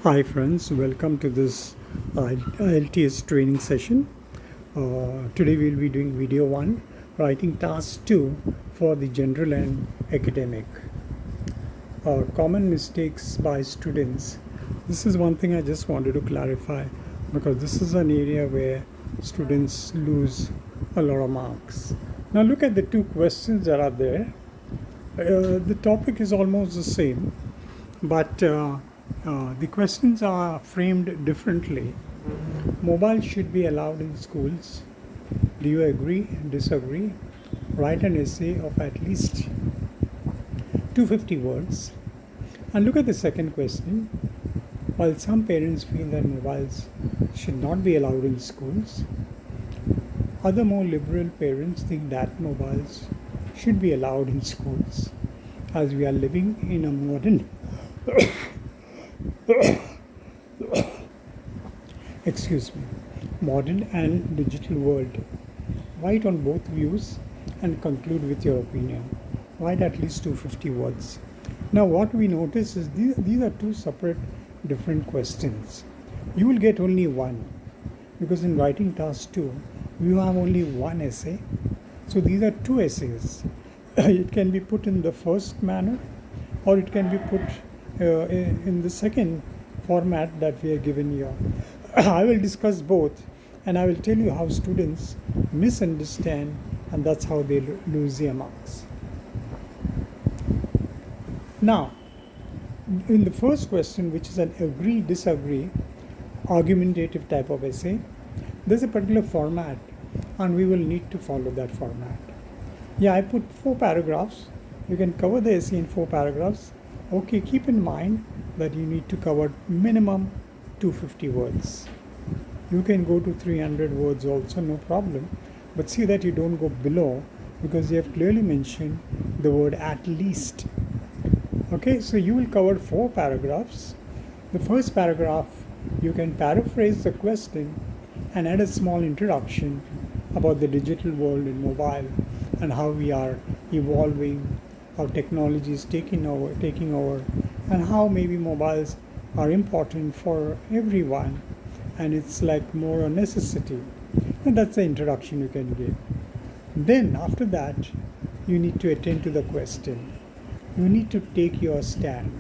Hi friends, welcome to this IELTS training session. Today we'll be doing video 1, writing task 2 for the general and academic. Common mistakes by students. This is one thing I just wanted to clarify because this is an area where students lose a lot of marks. Now look at the two questions that are there. The topic is almost the same, but the questions are framed differently. Mobile should be allowed in schools. Do you agree? Disagree? Write an essay of at least 250 words. And look at the second question. While some parents feel that mobiles should not be allowed in schools, other more liberal parents think that mobiles should be allowed in schools, as we are living in a modern modern and digital world. Write on both views and conclude with your opinion. Write at least 250 words. Now what we notice is these are two separate different questions. You will get only one, because in writing task 2 you have only one essay. So these are two essays. It can be put in the first manner, or it can be put in the second format that we are given here. I will discuss both, and I will tell you how students misunderstand, and that's how they lose their marks. Now, in the first question, which is an agree, disagree, argumentative type of essay, there's a particular format, and we will need to follow that format. Yeah, I put 4 paragraphs. You can cover the essay in 4 paragraphs. Okay, keep in mind that you need to cover minimum 250 words. You can go to 300 words also, no problem. But see that you don't go below, because you have clearly mentioned the word at least. Okay, so you will cover 4 paragraphs. The first paragraph, you can paraphrase the question and add a small introduction about the digital world in mobile and how we are evolving, how technology is taking over, and how maybe mobiles are important for everyone, and it's like more a necessity. And that's the introduction you can give. Then after that, you need to attend to the question. You need to take your stand.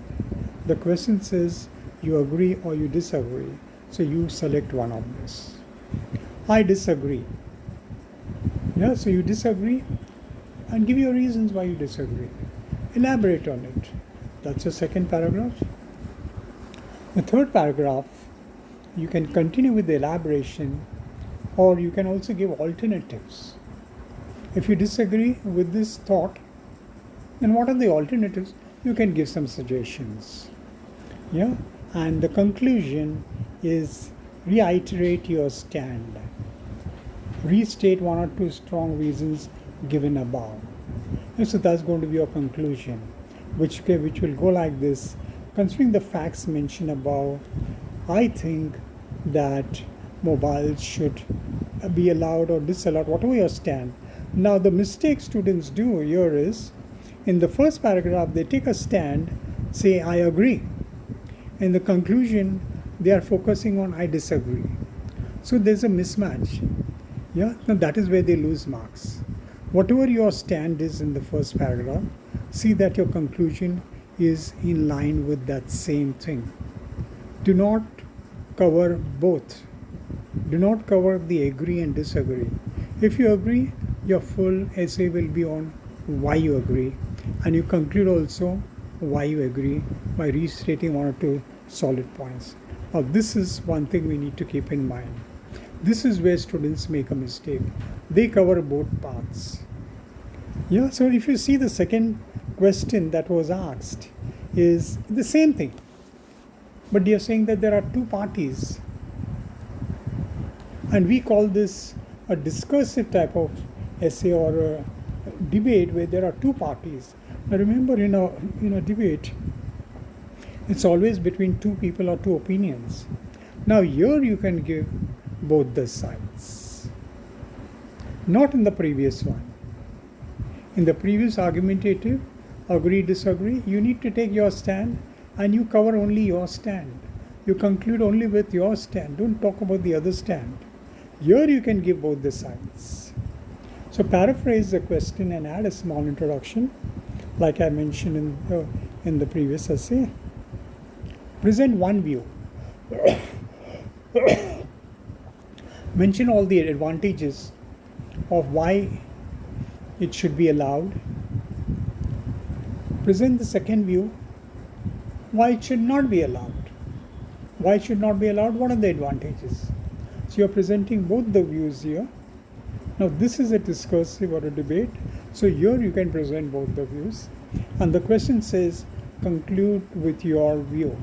The question says you agree or you disagree, so you select one of this. I disagree. Yeah, so you disagree and give your reasons why you disagree. Elaborate on it. That's the second paragraph. The third paragraph, you can continue with the elaboration, or you can also give alternatives. If you disagree with this thought, then what are the alternatives? You can give some suggestions. Yeah, and the conclusion is reiterate your stand. Restate 1 or 2 strong reasons given above. And so that's going to be your conclusion, which will go like this. Considering the facts mentioned above, I think that mobiles should be allowed or disallowed, whatever your stand. Now the mistake students do here is, in the first paragraph they take a stand, say I agree. In the conclusion they are focusing on I disagree. So there's a mismatch. Yeah, now that is where they lose marks. Whatever your stand is in the first paragraph, see that your conclusion is in line with that same thing. Do not cover both. Do not cover the agree and disagree. If you agree, your full essay will be on why you agree, and you conclude also why you agree by restating 1 or 2 solid points. Now this is one thing we need to keep in mind. This is where students make a mistake. They cover both paths. Yeah, so if you see the second question that was asked is the same thing, but you're saying that there are 2 parties, and we call this a discursive type of essay or a debate where there are 2 parties. Now remember, in a debate, it's always between 2 people or 2 opinions. Now here you can give both the sides. Not in the previous one. In the previous argumentative, agree, disagree, you need to take your stand and you cover only your stand. You conclude only with your stand. Don't talk about the other stand. Here you can give both the sides. So paraphrase the question and add a small introduction, like I mentioned in the previous essay. Present one view. Mention all the advantages of why it should be allowed. Present the second view, why it should not be allowed. Why it should not be allowed, what are the advantages? So you're presenting both the views here. Now this is a discursive or a debate, so here you can present both the views. And the question says, conclude with your view.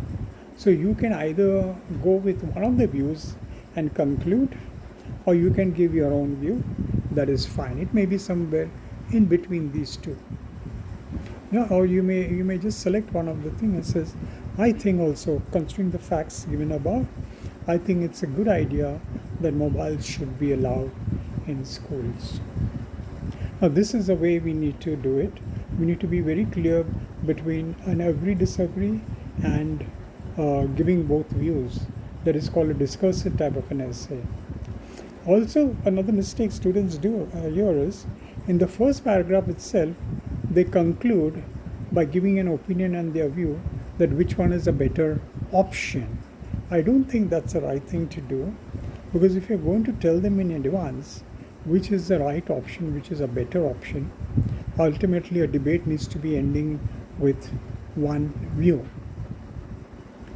So you can either go with one of the views and conclude, or you can give your own view. That is fine. It may be somewhere in between these two. Or you may just select one of the things and says, I think also, considering the facts given above, I think it's a good idea that mobiles should be allowed in schools. Now this is the way we need to do it. We need to be very clear between an agree, disagree and giving both views. That is called a discursive type of an essay. Also, another mistake students do here is, in the first paragraph itself, they conclude by giving an opinion and their view that which one is a better option. I don't think that's the right thing to do, because if you're going to tell them in advance which is the right option, which is a better option, ultimately a debate needs to be ending with one view.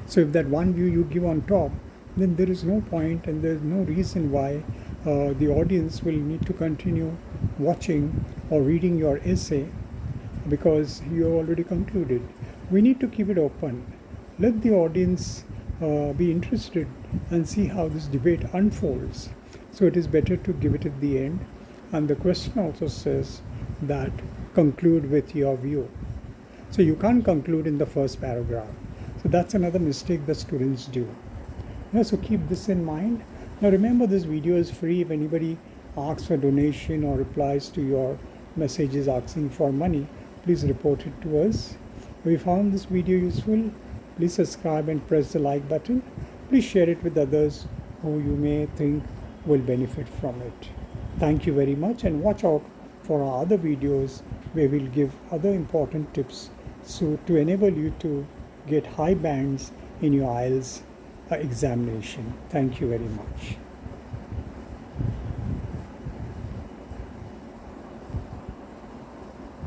So if that one view you give on top, then there is no point and there is no reason why the audience will need to continue watching or reading your essay, because you have already concluded. We need to keep it open. Let the audience be interested and see how this debate unfolds. So it is better to give it at the end. And the question also says that conclude with your view. So you can't conclude in the first paragraph. So that's another mistake that students do. So keep this in mind. Now remember, this video is free. If anybody asks for donation or replies to your messages asking for money, please report it to us. If you found this video useful, please subscribe and press the like button. Please share it with others who you may think will benefit from it. Thank you very much, and watch out for our other videos where we'll give other important tips so to enable you to get high bands in your IELTS examination. Thank you very much.